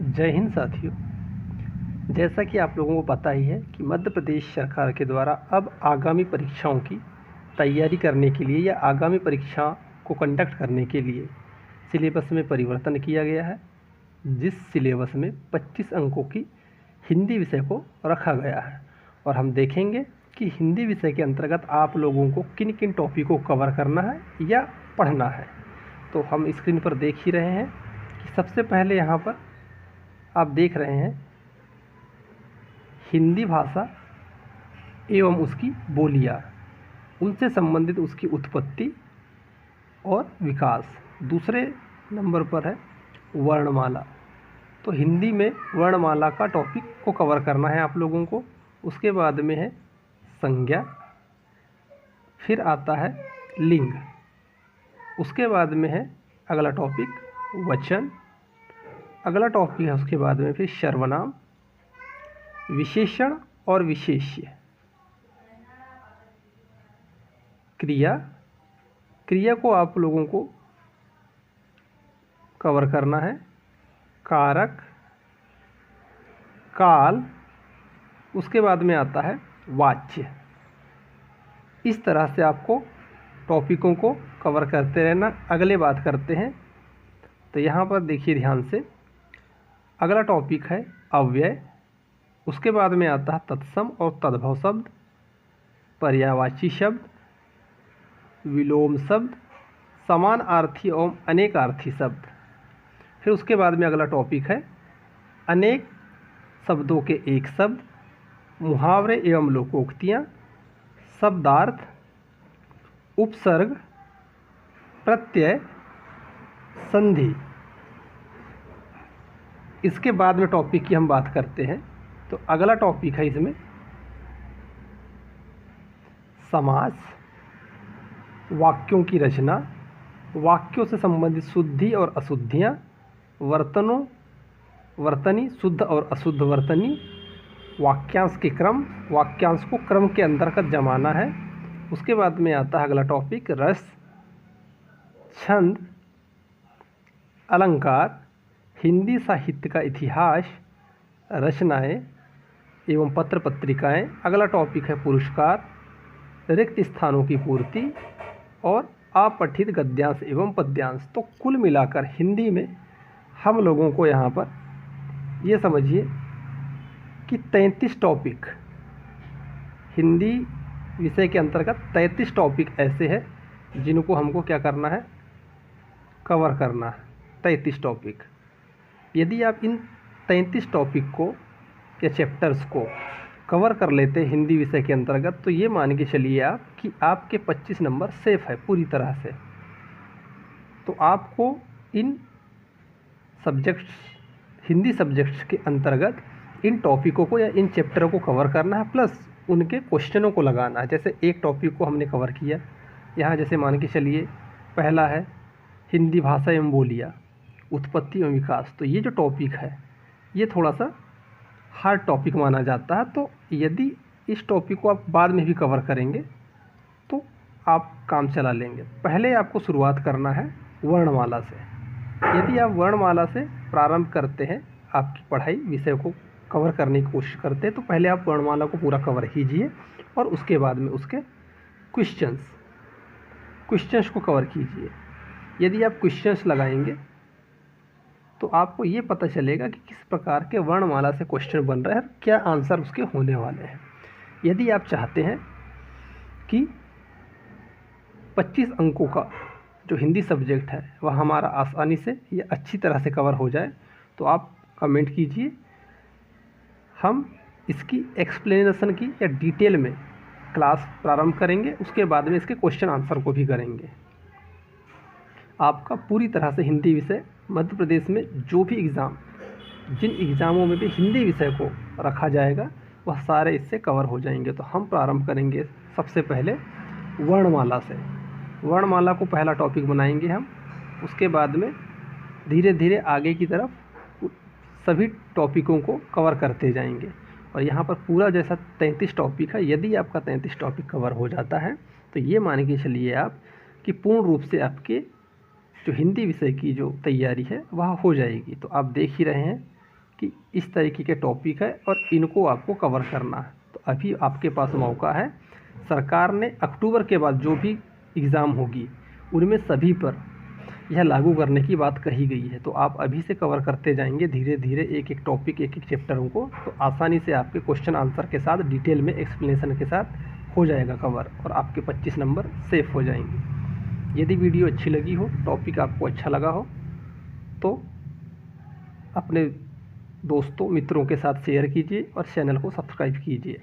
जय हिंद साथियों। जैसा कि आप लोगों को पता ही है कि मध्य प्रदेश सरकार के द्वारा अब आगामी परीक्षाओं की तैयारी करने के लिए या आगामी परीक्षा को कंडक्ट करने के लिए सिलेबस में परिवर्तन किया गया है, जिस सिलेबस में 25 अंकों की हिंदी विषय को रखा गया है। और हम देखेंगे कि हिंदी विषय के अंतर्गत आप लोगों को किन किन टॉपिक को कवर करना है या पढ़ना है। तो हम स्क्रीन पर देख ही रहे हैं कि सबसे पहले यहाँ पर आप देख रहे हैं हिंदी भाषा एवं उसकी बोलियाँ, उनसे संबंधित उसकी उत्पत्ति और विकास। दूसरे नंबर पर है वर्णमाला। तो हिंदी में वर्णमाला का टॉपिक को कवर करना है आप लोगों को। उसके बाद में है संज्ञा, फिर आता है लिंग, उसके बाद में है अगला टॉपिक वचन, अगला टॉपिक है उसके बाद में फिर सर्वनाम, विशेषण और विशेष्य, क्रिया। क्रिया को आप लोगों को कवर करना है कारक, काल, उसके बाद में आता है वाच्य। इस तरह से आपको टॉपिकों को कवर करते रहना। अगले बात करते हैं, तो यहाँ पर देखिए ध्यान से, अगला टॉपिक है अव्यय, उसके बाद में आता है तत्सम और तद्भव शब्द, पर्यायवाची शब्द, विलोम शब्द, समानार्थी एवं अनेकार्थी शब्द। फिर उसके बाद में अगला टॉपिक है अनेक शब्दों के एक शब्द, मुहावरे एवं लोकोक्तियाँ, शब्दार्थ, उपसर्ग, प्रत्यय, संधि। इसके बाद में टॉपिक की हम बात करते हैं, तो अगला टॉपिक है इसमें समास, वाक्यों की रचना, वाक्यों से संबंधित शुद्धि और अशुद्धियाँ, वर्तनी, शुद्ध और अशुद्ध वर्तनी, वाक्यांश के क्रम, वाक्यांश को क्रम के अंतर्गत जमाना है। उसके बाद में आता है अगला टॉपिक रस, छंद, अलंकार, हिंदी साहित्य का इतिहास, रचनाएं एवं पत्र पत्रिकाएं। अगला टॉपिक है पुरस्कार, रिक्त स्थानों की पूर्ति और अपठित गद्यांश एवं पद्यांश। तो कुल मिलाकर हिंदी में हम लोगों को यहाँ पर ये समझिए कि 33 टॉपिक, हिंदी विषय के अंतर्गत 33 टॉपिक ऐसे हैं जिनको हमको क्या करना है, कवर करना है। 33 टॉपिक। यदि आप इन 33 टॉपिक को या चैप्टर्स को कवर कर लेते हैं हिंदी विषय के अंतर्गत, तो ये मान के चलिए आप कि आपके 25 नंबर सेफ है पूरी तरह से। तो आपको इन सब्जेक्ट्स, हिंदी सब्जेक्ट्स के अंतर्गत इन टॉपिकों को या इन चैप्टरों को कवर करना है, प्लस उनके क्वेश्चनों को लगाना है। जैसे एक टॉपिक को हमने कवर किया यहाँ, जैसे मान के चलिए पहला है हिंदी भाषा एवं बोलियाँ, उत्पत्ति एवं विकास। तो ये जो टॉपिक है ये थोड़ा सा हार्ड टॉपिक माना जाता है। तो यदि इस टॉपिक को आप बाद में भी कवर करेंगे तो आप काम चला लेंगे। पहले आपको शुरुआत करना है वर्णमाला से। यदि आप वर्णमाला से प्रारंभ करते हैं, आपकी पढ़ाई विषय को कवर करने की कोशिश करते हैं, तो पहले आप वर्णमाला को पूरा कवर कीजिए और उसके बाद में उसके क्वेश्चंस को कवर कीजिए। यदि आप क्वेश्चंस लगाएंगे तो आपको ये पता चलेगा कि किस प्रकार के वर्णमाला से क्वेश्चन बन रहे हैं, क्या आंसर उसके होने वाले हैं। यदि आप चाहते हैं कि 25 अंकों का जो हिंदी सब्जेक्ट है वह हमारा आसानी से या अच्छी तरह से कवर हो जाए, तो आप कमेंट कीजिए। हम इसकी एक्सप्लेनेशन की या डिटेल में क्लास प्रारंभ करेंगे, उसके बाद में इसके क्वेश्चन आंसर को भी करेंगे। आपका पूरी तरह से हिंदी विषय मध्य प्रदेश में जो भी एग्ज़ाम, जिन एग्ज़ामों में भी हिंदी विषय को रखा जाएगा वह सारे इससे कवर हो जाएंगे। तो हम प्रारंभ करेंगे सबसे पहले वर्णमाला से। वर्णमाला को पहला टॉपिक बनाएंगे हम, उसके बाद में धीरे धीरे आगे की तरफ सभी टॉपिकों को कवर करते जाएंगे। और यहाँ पर पूरा जैसा 33 टॉपिक है, यदि आपका 33 टॉपिक कवर हो जाता है तो ये मान के चलिए आप कि पूर्ण रूप से आपके जो हिंदी विषय की जो तैयारी है वह हो जाएगी। तो आप देख ही रहे हैं कि इस तरीके के टॉपिक है और इनको आपको कवर करना है। तो अभी आपके पास मौका है। सरकार ने अक्टूबर के बाद जो भी एग्ज़ाम होगी उनमें सभी पर यह लागू करने की बात कही गई है। तो आप अभी से कवर करते जाएंगे धीरे धीरे एक एक टॉपिक, एक एक चैप्टरों को, तो आसानी से आपके क्वेश्चन आंसर के साथ डिटेल में एक्सप्लेनेशन के साथ हो जाएगा कवर और आपके 25 नंबर सेफ हो जाएंगे। यदि वीडियो अच्छी लगी हो, टॉपिक आपको अच्छा लगा हो, तो अपने दोस्तों मित्रों के साथ शेयर कीजिए और चैनल को सब्सक्राइब कीजिए।